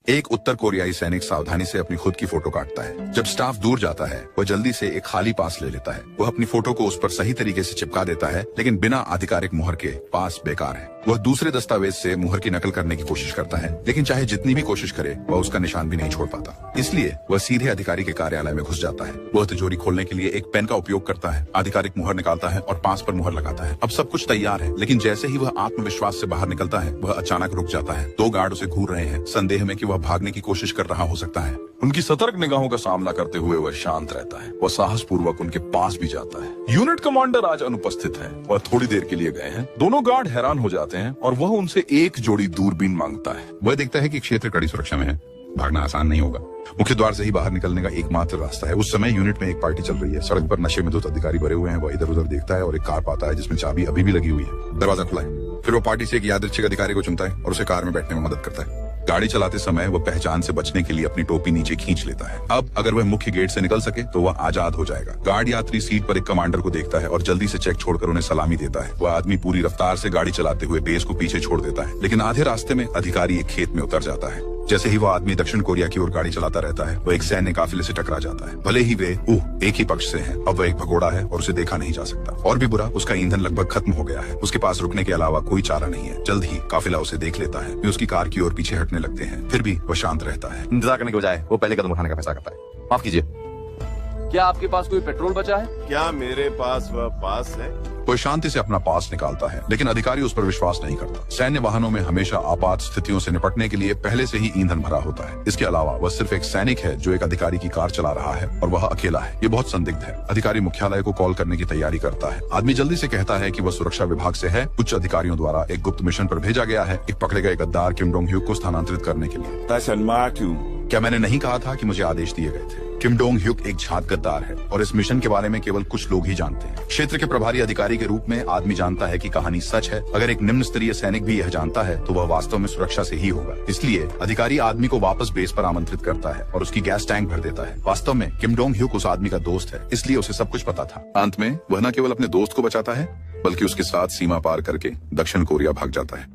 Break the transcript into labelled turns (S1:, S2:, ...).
S1: एक उत्तर कोरियाई सैनिक सावधानी से अपनी खुद की फोटो काटता है। जब स्टाफ दूर जाता है वह जल्दी से एक खाली पास ले लेता है। वह अपनी फोटो को उस पर सही तरीके से चिपका देता है, लेकिन बिना आधिकारिक मुहर के पास बेकार है। वह दूसरे दस्तावेज से मुहर की नकल करने की कोशिश करता है, लेकिन चाहे जितनी भी कोशिश करे वह उसका निशान भी नहीं छोड़ पाता। इसलिए वह सीधे अधिकारी के कार्यालय में घुस जाता है। वह तिजोरी खोलने के लिए एक पेन का उपयोग करता है, आधिकारिक मुहर निकालता है और पास पर मुहर लगाता है। अब सब कुछ तैयार है, लेकिन जैसे ही वह आत्मविश्वास से बाहर निकलता है वह अचानक रुक जाता है। 2 गार्ड उसे घूर रहे हैं, संदेह में कि वह भागने की कोशिश कर रहा हो सकता है।
S2: उनकी सतर्क निगाहों का सामना करते हुए वह शांत रहता है। वह साहस पूर्वक उनके पास भी जाता है। यूनिट कमांडर आज अनुपस्थित है। वह थोड़ी देर के लिए गए हैं। दोनों गार्ड हैरान हो जाते हैं और वह उनसे एक जोड़ी दूरबीन मांगता है।
S1: वह देखता है कि क्षेत्र कड़ी सुरक्षा में है, भागना आसान नहीं होगा। मुख्य द्वार से ही बाहर निकलने का एकमात्र रास्ता है। उस समय यूनिट में एक पार्टी चल रही है। सड़क पर नशे में धुत अधिकारी भरे हुए हैं। वह इधर उधर देखता है और एक कार पाता है जिसमें चाबी अभी भी लगी हुई है। दरवाजा खुला है। फिर वो पार्टी से एक यादृच्छिक अधिकारी को चुनता है और उसे कार में बैठने में मदद करता है। गाड़ी चलाते समय वह पहचान से बचने के लिए अपनी टोपी नीचे खींच लेता है। अब अगर वह मुख्य गेट से निकल सके तो वह आजाद हो जाएगा। गार्ड यात्री सीट पर एक कमांडर को देखता है और जल्दी से चेक छोड़कर उन्हें सलामी देता है। वह आदमी पूरी रफ्तार से गाड़ी चलाते हुए बेस को पीछे छोड़ देता है, लेकिन आधे रास्ते में अधिकारी एक खेत में उतर जाता है। जैसे ही वह आदमी दक्षिण कोरिया की ओर गाड़ी चलाता रहता है, वह एक सैन्य काफिले से टकरा जाता है। भले ही वे एक ही पक्ष से हैं, अब वह एक भगोड़ा है और उसे देखा नहीं जा सकता। और भी बुरा, उसका ईंधन लगभग खत्म हो गया है। उसके पास रुकने के अलावा कोई चारा नहीं है। जल्द ही काफिला उसे देख लेता है। वे उसकी कार की ओर पीछे हटने लगते हैं। फिर भी वह शांत रहता है।
S3: इंतजार करने के बजाय वो पहले कदम उठाने का फैसला करता है। माफ कीजिए, क्या आपके पास कोई पेट्रोल बचा है?
S4: क्या मेरे पास वह पास है?
S1: वह शांति से अपना पास निकालता है, लेकिन अधिकारी उस पर विश्वास नहीं करता। सैन्य वाहनों में हमेशा आपात स्थितियों से निपटने के लिए पहले से ही ईंधन भरा होता है। इसके अलावा वह सिर्फ एक सैनिक है जो एक अधिकारी की कार चला रहा है और वह अकेला है। ये बहुत संदिग्ध है। अधिकारी मुख्यालय को कॉल करने की तैयारी करता है। आदमी जल्दी से कहता है कि वह सुरक्षा विभाग से है। उच्च अधिकारियों द्वारा एक गुप्त मिशन पर भेजा गया है, एक पकड़े गए गद्दार किम डोंग ह्यूक को स्थानांतरित करने के लिए। क्या मैंने नहीं कहा था कि मुझे आदेश दिए गए थे? किम डोंग ह्यूक एक झात गद्दार है और इस मिशन के बारे में केवल कुछ लोग ही जानते हैं। क्षेत्र के प्रभारी अधिकारी के रूप में आदमी जानता है कि कहानी सच है। अगर एक निम्न स्तरीय सैनिक भी यह जानता है तो वह वास्तव में सुरक्षा से ही होगा। इसलिए अधिकारी आदमी को वापस बेस पर आमंत्रित करता है और उसकी गैस टैंक भर देता है। वास्तव में किम डोंग ह्यूक उस आदमी का दोस्त है, इसलिए उसे सब कुछ पता था। अंत में वह न केवल अपने दोस्त को बचाता है, बल्कि उसके साथ सीमा पार करके दक्षिण कोरिया भाग जाता है।